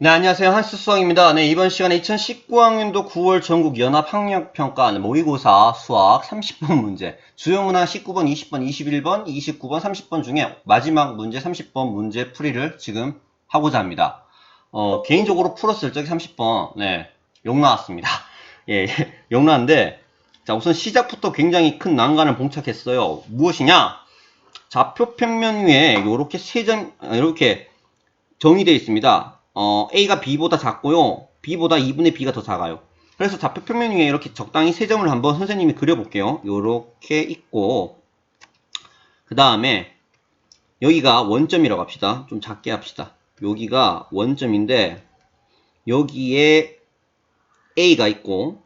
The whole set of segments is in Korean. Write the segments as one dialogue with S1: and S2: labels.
S1: 네, 안녕하세요. 한스 수학입니다. 네, 이번 시간에 2019학년도 9월 전국 연합학력평가 모의고사 수학 30번 문제, 주요 문항 19번, 20번, 21번, 29번, 30번 중에 마지막 문제 30번 문제 풀이를 지금 하고자 합니다. 개인적으로 풀었을 적에 30번, 네, 욕 나왔습니다. 예, 욕 나왔는데, 자, 우선 시작부터 굉장히 큰 난관을 봉착했어요. 무엇이냐? 좌표 평면 위에 이렇게 이렇게 정의되어 있습니다. A가 B보다 작고요. B보다 2분의 B가 더 작아요. 그래서 좌표 평면 위에 이렇게 적당히 세 점을 한번 선생님이 그려볼게요. 요렇게 있고, 그 다음에 여기가 원점이라고 합시다. 좀 작게 합시다. 여기가 원점인데 여기에 A가 있고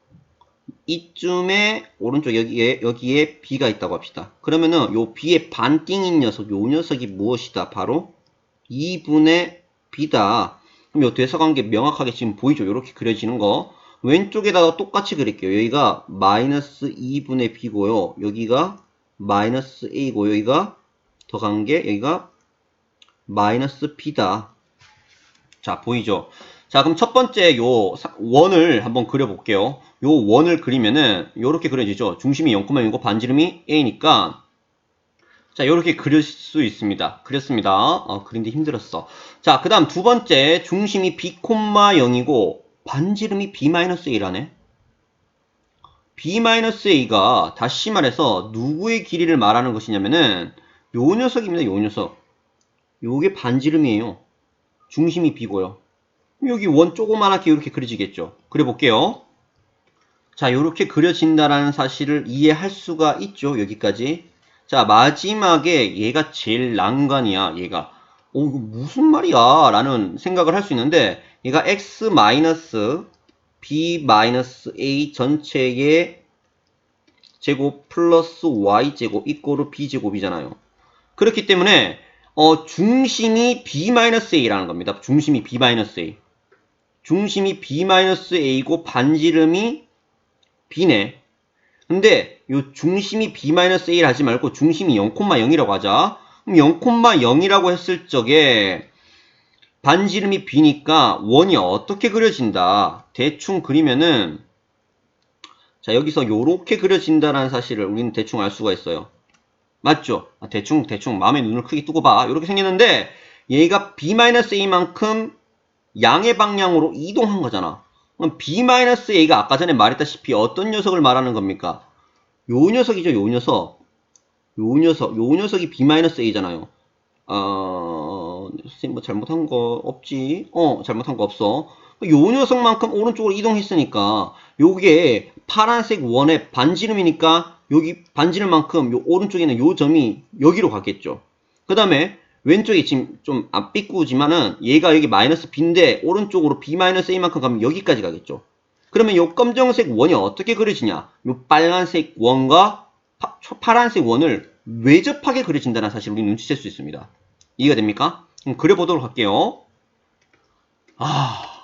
S1: 이쯤에 오른쪽 여기에 B가 있다고 합시다. 그러면은 요 B의 반띵인 녀석, 요 녀석이 무엇이다? 바로 2분의 B다. 그럼 요 대서관계 명확하게 지금 보이죠? 이렇게 그려지는 거. 왼쪽에다가 똑같이 그릴게요. 여기가 마이너스 2분의 B고요. 여기가 마이너스 A고 여기가 더간 게 여기가 마이너스 B다. 자, 보이죠? 자, 그럼 첫 번째 요 원을 한번 그려볼게요. 요 원을 그리면은 요렇게 그려지죠? 중심이 0,0이고 반지름이 A니까 자, 요렇게 그릴 수 있습니다. 그렸습니다. 그린데 힘들었어. 자, 그 다음 두 번째 중심이 B,0이고 반지름이 B-A라네. B-A가 다시 말해서 누구의 길이를 말하는 것이냐면은 요 녀석입니다. 요 녀석. 요게 반지름이에요. 중심이 B고요. 여기 원 조그만하게 이렇게 그려지겠죠. 그려볼게요. 자, 요렇게 그려진다라는 사실을 이해할 수가 있죠. 여기까지. 자, 마지막에 얘가 제일 난관이야. 얘가 이거 무슨 말이야 라는 생각을 할 수 있는데 얘가 x b a 전체의 제곱 플러스 y 제곱 이꼬르 b 제곱이잖아요. 그렇기 때문에 중심이 b a라는 겁니다. 중심이 b a. 중심이 b a고 반지름이 b네. 근데 요 중심이 B-A를 하지 말고 중심이 0,0이라고 하자. 그럼 0,0이라고 했을 적에 반지름이 B니까 원이 어떻게 그려진다. 대충 그리면은 자, 여기서 요렇게 그려진다라는 사실을 우리는 대충 알 수가 있어요. 맞죠? 대충 마음의 눈을 크게 뜨고 봐. 요렇게 생겼는데 얘가 B-A만큼 양의 방향으로 이동한 거잖아. 그럼 B-A가 아까 전에 말했다시피 어떤 녀석을 말하는 겁니까? 요 녀석이죠, 요 녀석. 요 녀석이 B-A잖아요. 선생님 뭐 잘못한 거 없지? 잘못한 거 없어. 요 녀석만큼 오른쪽으로 이동했으니까, 요게 파란색 원의 반지름이니까, 여기 반지름만큼 요 오른쪽에 있는 요 점이 여기로 가겠죠. 그 다음에, 왼쪽에 지금 좀 안 삐꾸지만은, 얘가 여기 마이너스 B인데, 오른쪽으로 B-A만큼 가면 여기까지 가겠죠. 그러면 요 검정색 원이 어떻게 그려지냐? 요 빨간색 원과 파란색 원을 외접하게 그려진다는 사실을 우리 눈치챌 수 있습니다. 이해가 됩니까? 그럼 그려보도록 할게요.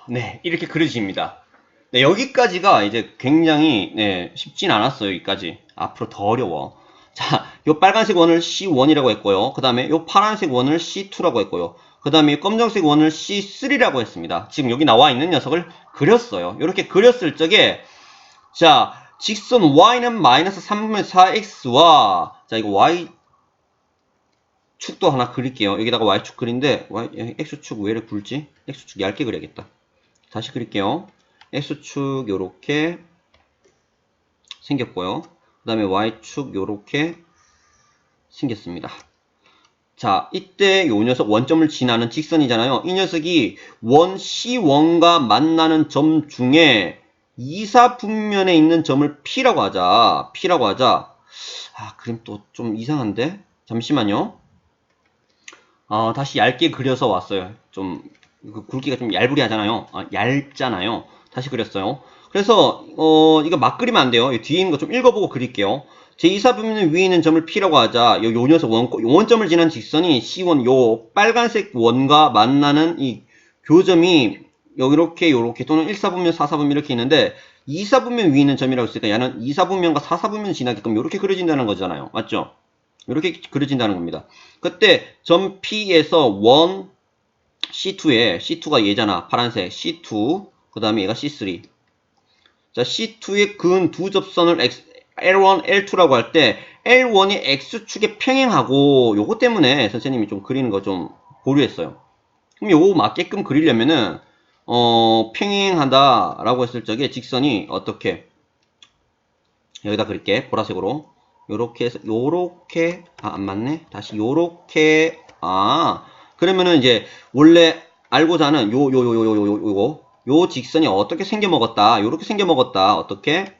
S1: 네, 이렇게 그려집니다. 네, 여기까지가 이제 굉장히 쉽진 않았어요. 여기까지. 앞으로 더 어려워. 자, 요 빨간색 원을 C1이라고 했고요. 그 다음에 요 파란색 원을 C2라고 했고요. 그 다음에 검정색 원을 C3라고 했습니다. 지금 여기 나와 있는 녀석을 그렸어요. 이렇게 그렸을 적에 자, 직선 y는 마이너스 3분의 4x와 자, 이거 y축도 하나 그릴게요. 여기다가 y축 그린데 x축 왜 이렇게 굵지? x축 얇게 그려야겠다. 다시 그릴게요. x축 요렇게 생겼고요. 그 다음에 y축 요렇게 생겼습니다. 자, 이때 요 녀석 원점을 지나는 직선이잖아요. 이 녀석이 원 C1과 만나는 점 중에 이사분면에 있는 점을 P라고 하자. P라고 하자. 그림 또 좀 이상한데? 잠시만요. 다시 얇게 그려서 왔어요. 좀 굵기가 좀 얇으리 하잖아요. 얇잖아요. 다시 그렸어요. 그래서 이거 막 그리면 안 돼요. 뒤에 있는 거 좀 읽어보고 그릴게요. 제2사분면 위에 있는 점을 P라고 하자. 요 녀석 원점을 지난 직선이 C1 요 빨간색 원과 만나는 이 교점이 요렇게 또는 1사분면 4사분면 이렇게 있는데 2사분면 위에 있는 점이라고 했으니까 얘는 2사분면과 4사분면 지나게끔 이렇게 그려진다는 거잖아요. 맞죠? 이렇게 그려진다는 겁니다. 그때 점 P에서 원 C2가 얘잖아. 파란색 C2, 그 다음에 얘가 C3. 자, C2의 근 두 접선을 L1, L2라고 할 때 L1이 X축에 평행하고 요거 때문에 선생님이 좀 그리는 거 좀 보류했어요. 그럼 요거 맞게끔 그리려면은 평행하다라고 했을 적에 직선이 어떻게 여기다 그릴게. 보라색으로 요렇게 해서 요렇게 안 맞네. 다시 요렇게 그러면은 이제 원래 알고자 하는 요 직선이 어떻게 생겨먹었다. 요렇게 생겨먹었다. 어떻게?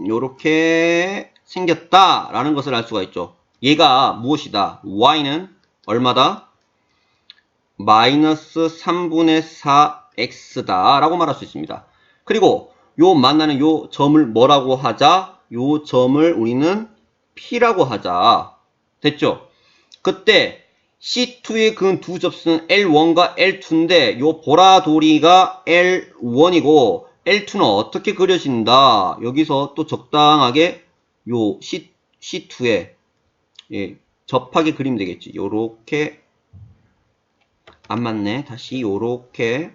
S1: 요렇게 생겼다라는 것을 알 수가 있죠. 얘가 무엇이다? y는 얼마다? 마이너스 3분의 4x다 라고 말할 수 있습니다. 그리고 요 만나는 요 점을 뭐라고 하자? 요 점을 우리는 P라고 하자. 됐죠? 그때 C2의 근 두 접수는 L1과 L2인데 요 보라돌이가 L1이고 L2는 어떻게 그려진다? 여기서 또 적당하게 요 C2에 접하게 그리면 되겠지. 요렇게 안 맞네. 다시 요렇게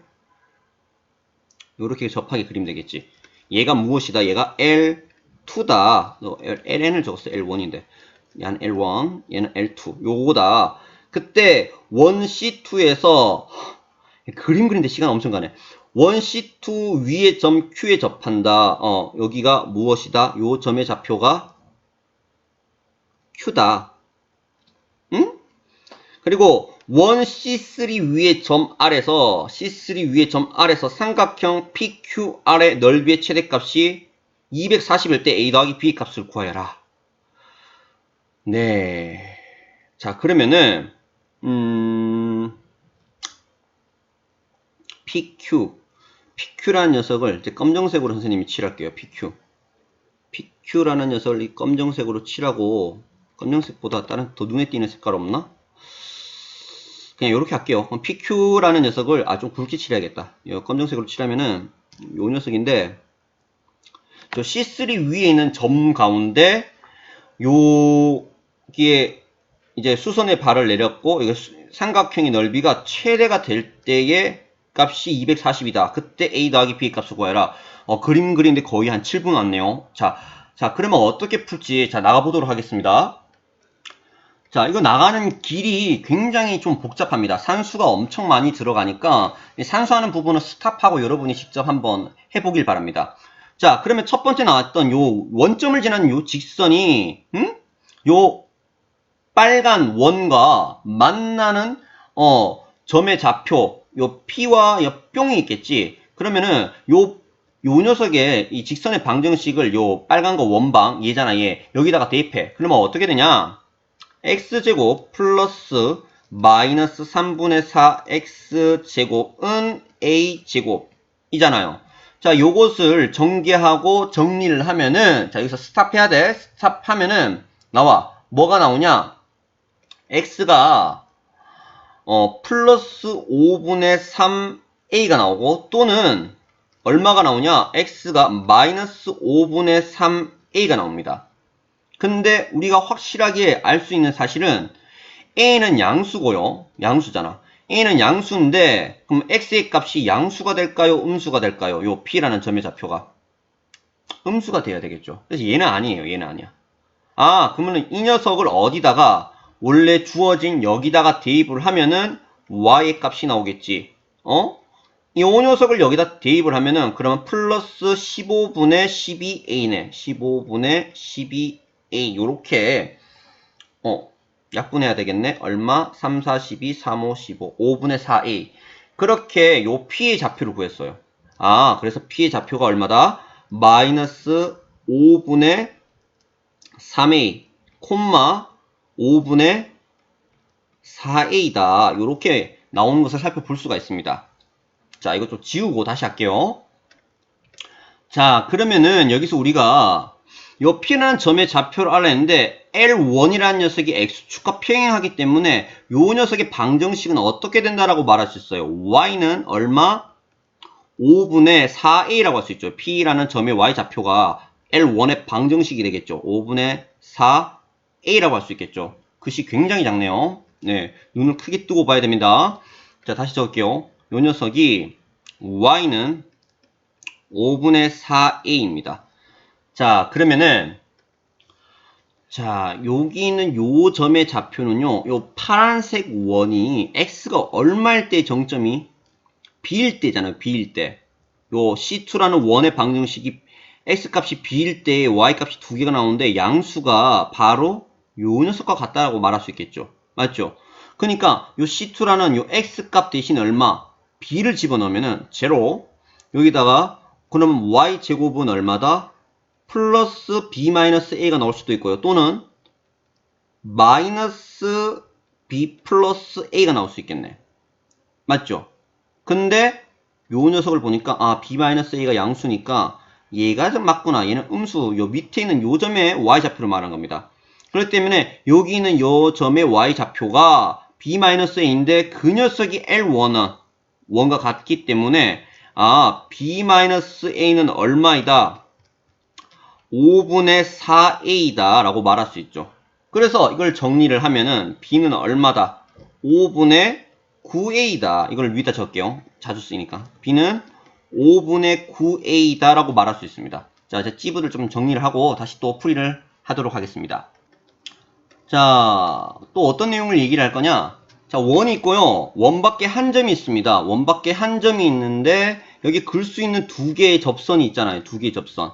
S1: 접하게 그리면 되겠지. 얘가 무엇이다? 얘가 L2다. LN을 적었어. L1인데. 얘는 L1, 얘는 L2. 요거다. 그때 1C2에서 그림 그리는데 시간 엄청 가네. 1C2 위의 점 Q에 접한다. 여기가 무엇이다? 요 점의 좌표가 Q다. 응? 그리고 1C3 위의 점 R에서 C3 위의 점 R에서 삼각형 PQR의 넓이의 최대값이 240일 때 A 더하기 B 값을 구하여라. 네. 자, 그러면은 PQ라는 녀석을 이제 검정색으로 선생님이 칠할게요. PQ라는 녀석을 이 검정색으로 칠하고 검정색보다 다른 더 눈에 띄는 색깔 없나? 그냥 이렇게 할게요. PQ라는 녀석을 좀 굵게 칠해야겠다. 검정색으로 칠하면은 요 녀석인데 저 C3 위에 있는 점 가운데 여기에 이제 수선의 발을 내렸고 이거 삼각형의 넓이가 최대가 될 때의 값이 240이다. 그때 A 더하기 B 값을 구해라. 그림 그리는데 거의 한 7분 왔네요. 자, 그러면 어떻게 풀지? 자, 나가보도록 하겠습니다. 자, 이거 나가는 길이 굉장히 좀 복잡합니다. 산수가 엄청 많이 들어가니까 산수하는 부분은 스탑하고 여러분이 직접 한번 해보길 바랍니다. 자, 그러면 첫 번째 나왔던 요 원점을 지나는 요 직선이 요 빨간 원과 만나는 점의 좌표 요 P와 요 뿅이 있겠지. 그러면은 요 녀석의 이 직선의 방정식을 요 빨간 거 원방 얘잖아 얘 여기다가 대입해. 그러면 어떻게 되냐? x제곱 플러스 마이너스 3분의 4 x제곱은 a제곱 이잖아요. 자, 요것을 전개하고 정리를 하면은 자, 여기서 스탑해야 돼. 스탑하면은 나와. 뭐가 나오냐? x가 플러스 5분의 3a가 나오고 또는 얼마가 나오냐? x가 마이너스 5분의 3a가 나옵니다. 근데 우리가 확실하게 알 수 있는 사실은 a는 양수고요. 양수잖아. a는 양수인데 그럼 x의 값이 양수가 될까요? 음수가 될까요? 요 p라는 점의 좌표가 음수가 돼야 되겠죠. 그래서 얘는 아니에요. 얘는 아니야. 그러면 이 녀석을 어디다가 원래 주어진 여기다가 대입을 하면은 y의 값이 나오겠지. 이 녀석을 여기다 대입을 하면은 그러면 플러스 15분의 12a네. 15분의 12a 요렇게 약분해야 되겠네. 얼마? 3, 4, 12, 3, 5, 15 5분의 4a 그렇게 요 p의 좌표를 구했어요. 그래서 p의 좌표가 얼마다? 마이너스 5분의 3a 콤마 5분의 4a다. 요렇게 나오는 것을 살펴볼 수가 있습니다. 자, 이거 좀 지우고 다시 할게요. 자, 그러면은 여기서 우리가 요 P라는 점의 좌표를 알아냈는데 L1이라는 녀석이 X축과 평행하기 때문에 요 녀석의 방정식은 어떻게 된다라고 말할 수 있어요. Y는 얼마? 5분의 4A라고 할 수 있죠. P라는 점의 Y 좌표가 L1의 방정식이 되겠죠. 5분의 4A라고 할 수 있겠죠. 글씨 굉장히 작네요. 네, 눈을 크게 뜨고 봐야 됩니다. 자, 다시 적을게요. 요 녀석이 y는 5분의 4a입니다. 자, 그러면은 자, 여기 있는 요 점의 좌표는요, 요 파란색 원이 x가 얼마일 때 정점이 b일 때잖아요. b일 때. 요 C2라는 원의 방정식이 x값이 b일 때 y값이 두 개가 나오는데 양수가 바로 요 녀석과 같다라고 말할 수 있겠죠. 맞죠? 그러니까 요 C2라는 요 x값 대신 얼마? b를 집어넣으면은 제로. 여기다가 그러면 y제곱은 얼마다? 플러스 b-a가 나올 수도 있고요. 또는 마이너스 b 플러스 a가 나올 수 있겠네. 맞죠? 근데 요 녀석을 보니까 아 b-a가 양수니까 얘가 좀 맞구나. 얘는 음수. 요 밑에 있는 요 점의 y좌표를 말하는 겁니다. 그렇기 때문에 여기 있는 요 점의 y좌표가 b-a인데 그 녀석이 L1은 원과 같기 때문에 아 b-a는 얼마이다? 5분의 4a다 라고 말할 수 있죠. 그래서 이걸 정리를 하면은 b는 얼마다? 5분의 9a다. 이걸 위에다 적을게요. 자주 쓰니까. b는 5분의 9a다 라고 말할 수 있습니다. 자, 이제 찌부를 좀 정리를 하고 다시 또 풀이를 하도록 하겠습니다. 자, 또 어떤 내용을 얘기를 할 거냐? 자, 원이 있고요. 원 밖에 한 점이 있습니다. 원 밖에 한 점이 있는데 여기 글 수 있는 두 개의 접선이 있잖아요. 두 개의 접선.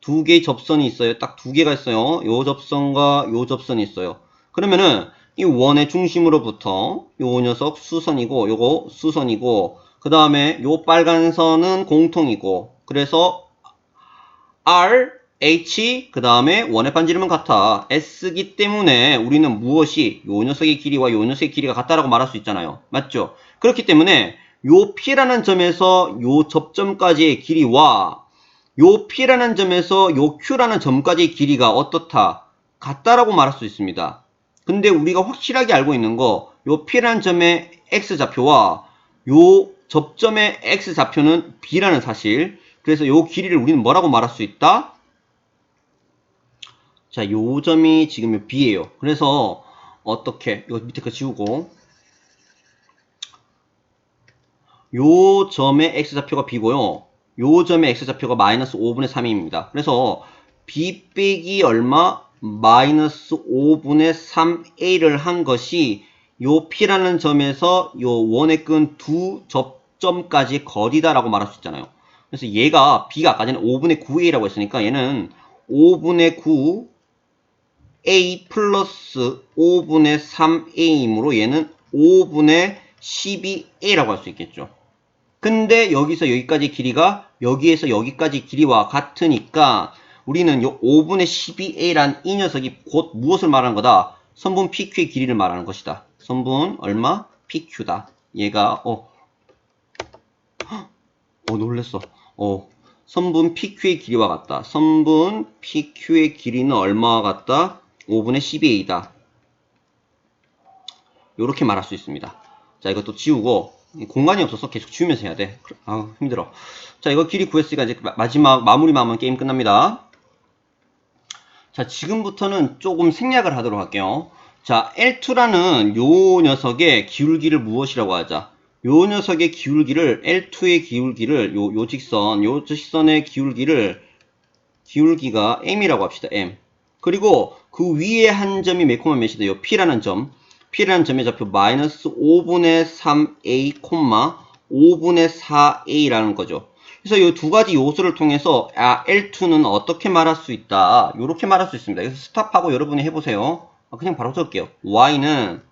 S1: 두 개의 접선이 있어요. 딱 두 개가 있어요. 요 접선과 요 접선이 있어요. 그러면은 이 원의 중심으로부터 요 녀석 수선이고 요거 수선이고 그 다음에 요 빨간 선은 공통이고 그래서 R, H 그 다음에 원의 반지름은 같아. S기 때문에 우리는 무엇이 요 녀석의 길이와 요 녀석의 길이가 같다라고 말할 수 있잖아요. 맞죠? 그렇기 때문에 요 P라는 점에서 요 접점까지의 길이와 요 P라는 점에서 요 Q라는 점까지의 길이가 어떻다? 같다라고 말할 수 있습니다. 근데 우리가 확실하게 알고 있는 거, 요 P라는 점의 X좌표와 요 접점의 X좌표는 B라는 사실. 그래서 요 길이를 우리는 뭐라고 말할 수 있다? 자, 요 점이 지금 B예요. 그래서 어떻게? 이거 밑에 거 지우고 요 점의 X좌표가 B고요. 요 점의 X좌표가 마이너스 5분의 3입니다. 그래서 B 빼기 얼마? 마이너스 5분의 3A를 한 것이 요 P라는 점에서 요 원의 끈 두 접점까지 거리다라고 말할 수 있잖아요. 그래서 얘가 B가 아까 전에 5분의 9A라고 했으니까 얘는 5분의 9A 플러스 5분의 3A이므로 얘는 5분의 12A라고 할 수 있겠죠. 근데 여기서 여기까지 길이가 여기에서 여기까지 길이와 같으니까 우리는 요 5분의 12a란 이 녀석이 곧 무엇을 말하는 거다? 선분 PQ의 길이를 말하는 것이다. 선분 얼마? PQ다. 얘가 놀랬어. 선분 PQ의 길이와 같다. 선분 PQ의 길이는 얼마와 같다? 5분의 12a다. 요렇게 말할 수 있습니다. 자, 이것도 지우고 공간이 없어서 계속 지우면서 해야 돼. 아우 힘들어. 자, 이거 길이 구했으니까 이제 마지막 마무리만 하면 게임 끝납니다. 자, 지금부터는 조금 생략을 하도록 할게요. 자, L2라는 요 녀석의 기울기를 무엇이라고 하자? 요 녀석의 기울기를 L2의 기울기를 요 직선의 기울기가 M이라고 합시다. M. 그리고 그 위에 한 점이 매콤한 몇이다? 요 P라는 점. P라는 점의 좌표 마이너스 5분의 3a, 5분의 4a라는 거죠. 그래서 이 두 가지 요소를 통해서 L2는 어떻게 말할 수 있다? 이렇게 말할 수 있습니다. 여기서 스탑하고 여러분이 해보세요. 그냥 바로 적을게요. y는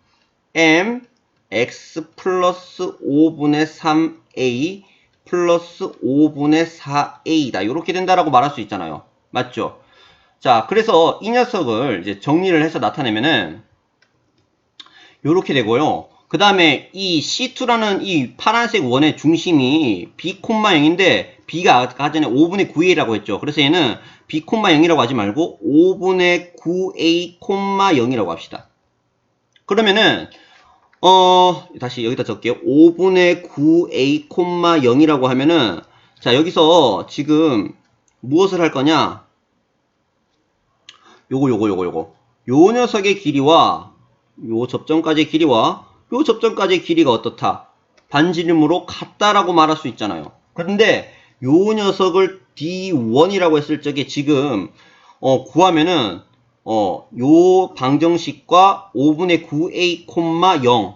S1: m x 플러스 5분의 3a 플러스 5분의 4a다. 이렇게 된다라고 말할 수 있잖아요. 맞죠? 자, 그래서 이 녀석을 이제 정리를 해서 나타내면은 요렇게 되고요. 그 다음에 이 C2라는 이 파란색 원의 중심이 B, 0인데 B가 아까 전에 5분의 9A라고 했죠. 그래서 얘는 B, 0이라고 하지 말고 5분의 9A, 0이라고 합시다. 그러면은 다시 여기다 적을게요. 5분의 9A, 0이라고 하면은 자, 여기서 지금 무엇을 할 거냐? 요거. 요 녀석의 길이와 요 접점까지의 길이와 요 접점까지의 길이가 어떻다? 반지름으로 같다라고 말할 수 있잖아요. 그런데 요 녀석을 D1이라고 했을 적에 지금 구하면은 요 방정식과 5분의 9a, 0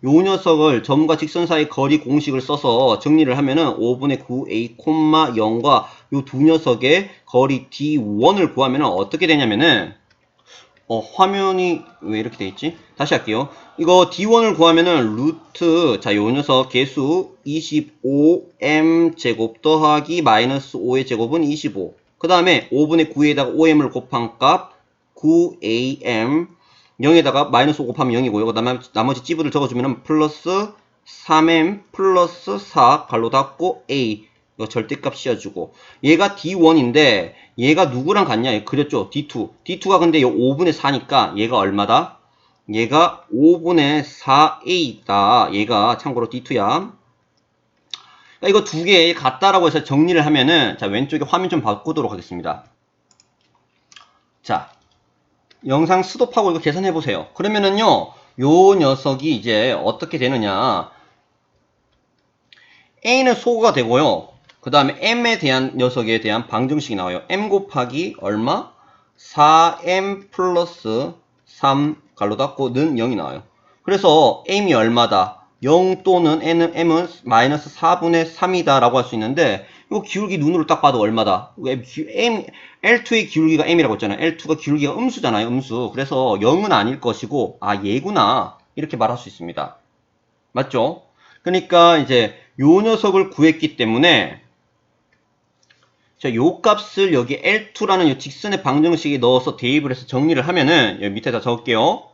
S1: 요 녀석을 점과 직선 사이 거리 공식을 써서 정리를 하면은 5분의 9a, 0과 요 두 녀석의 거리 D1을 구하면은 어떻게 되냐면은 화면이 왜 이렇게 돼 있지? 다시 할게요. 이거 D1을 구하면은 루트, 자, 요 녀석 개수 25m 제곱 더하기 마이너스 5의 제곱은 25. 그 다음에 5분의 9에다가 5m을 곱한 값 9am 0에다가 마이너스 5 곱하면 0이고요. 나머지 찌부를 적어주면은 플러스 3m 플러스 4 갈로 닫고 a 이거 절대값 씌워주고 얘가 D1인데 얘가 누구랑 같냐? 그렸죠? D2. D2가 근데 요 5분의 4니까 얘가 얼마다? 얘가 5분의 4a다. 얘가 참고로 D2야. 이거 두 개 같다라고 해서 정리를 하면은 자 왼쪽에 화면 좀 바꾸도록 하겠습니다. 자 영상 스톱하고 이거 계산해 보세요. 그러면은요 요 녀석이 이제 어떻게 되느냐? a는 소거가 되고요. 그 다음에 m에 대한 녀석에 대한 방정식이 나와요. m 곱하기 얼마? 4m 플러스 3 갈로 닫고는 0이 나와요. 그래서 m이 얼마다? 0 또는 m은 마이너스 4분의 3이다 라고 할 수 있는데 이거 기울기 눈으로 딱 봐도 얼마다? L2의 기울기가 m이라고 했잖아요. L2가 기울기가 음수잖아요. 음수. 그래서 0은 아닐 것이고 얘구나 이렇게 말할 수 있습니다. 맞죠? 그러니까 이제 요 녀석을 구했기 때문에 자, 요 값을 여기 L2라는 요 직선의 방정식에 넣어서 대입을 해서 정리를 하면은 여기 밑에다 적을게요.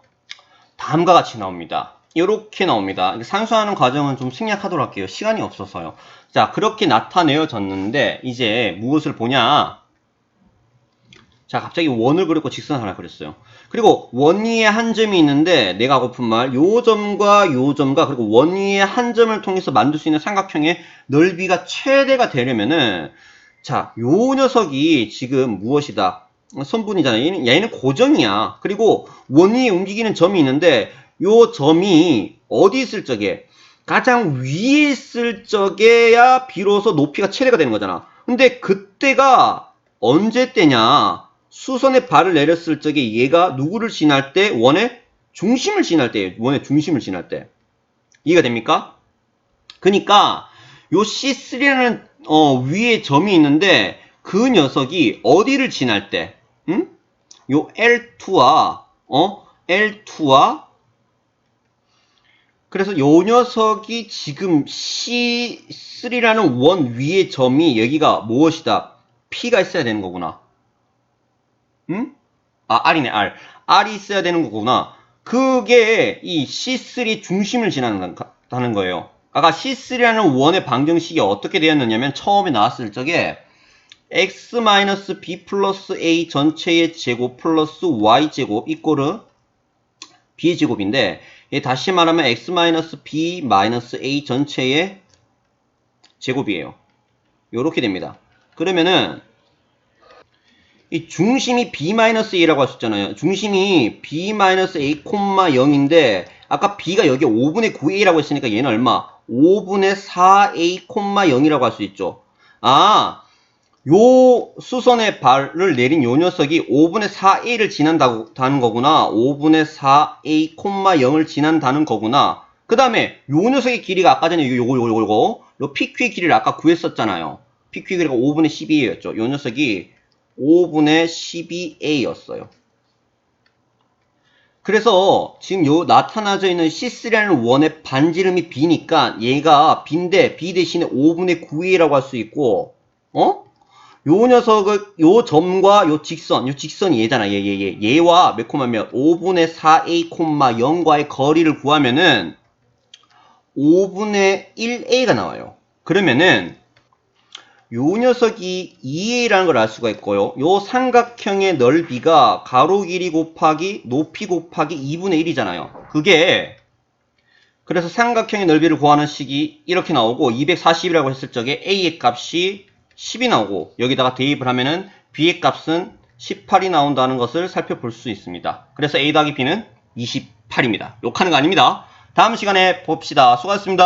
S1: 다음과 같이 나옵니다. 이렇게 나옵니다. 산수하는 과정은 좀 생략하도록 할게요. 시간이 없어서요. 자, 그렇게 나타내어졌는데 이제 무엇을 보냐? 자, 갑자기 원을 그렸고 직선 하나 그렸어요. 그리고 원 위에 한 점이 있는데 내가 하고픈 말, 요 점과 요 점과 그리고 원 위에 한 점을 통해서 만들 수 있는 삼각형의 넓이가 최대가 되려면은 자, 요 녀석이 지금 무엇이다? 선분이잖아요. 얘는 고정이야. 그리고 원 위에 움직이는 점이 있는데 요 점이 어디 있을 적에 가장 위에 있을 적에야 비로소 높이가 최대가 되는 거잖아. 근데 그때가 언제 때냐? 수선에 발을 내렸을 적에 얘가 누구를 지날 때? 원의 중심을 지날 때. 원의 중심을 지날 때. 이해가 됩니까? 그러니까 요 C3라는 위에 점이 있는데 그 녀석이 어디를 지날 때? 요 L2와 L2와 그래서 요 녀석이 지금 C3라는 원 위의 점이 여기가 무엇이다? P가 있어야 되는 거구나. R이네, R. R이 있어야 되는 거구나. 그게 이 C3 중심을 지나는 거예요. 아까 C3라는 원의 방정식이 어떻게 되었느냐면 처음에 나왔을 적에 x-b 플러스 a 전체의 제곱 플러스 y제곱 이꼬르 b의 제곱인데 다시 말하면 x-b a 전체의 제곱이에요. 요렇게 됩니다. 그러면은 이 중심이 b-a라고 하셨잖아요. 중심이 b-a, 0인데 아까 b가 여기 5분의 9a라고 했으니까 얘는 얼마? 5분의 4a, 0이라고 할 수 있죠. 요 수선의 발을 내린 요 녀석이 5분의 4a를 지난다는 거구나. 5분의 4a, 0을 지난다는 거구나. 그 다음에 요 녀석의 길이가 아까 전에 요거 PQ의 길이를 아까 구했었잖아요. PQ의 길이가 5분의 12a였죠. 요 녀석이 5분의 12a였어요. 그래서 지금 요 나타나져 있는 C3라는 원의 반지름이 b니까 얘가 b인데 b 대신에 5분의 9a라고 할 수 있고 요 녀석을 요 점과 요 직선이 얘잖아. 얘와 매콤하면 5분의 4a, 0과의 거리를 구하면은 5분의 1a가 나와요. 그러면은 요 녀석이 2a라는 걸 알 수가 있고요. 요 삼각형의 넓이가 가로 길이 곱하기 높이 곱하기 2분의 1이잖아요. 그게 그래서 삼각형의 넓이를 구하는 식이 이렇게 나오고 240이라고 했을 적에 a의 값이 10이 나오고 여기다가 대입을 하면은 b의 값은 18이 나온다는 것을 살펴볼 수 있습니다. 그래서 a 더하기 b는 28입니다. 욕하는 거 아닙니다. 다음 시간에 봅시다. 수고하셨습니다.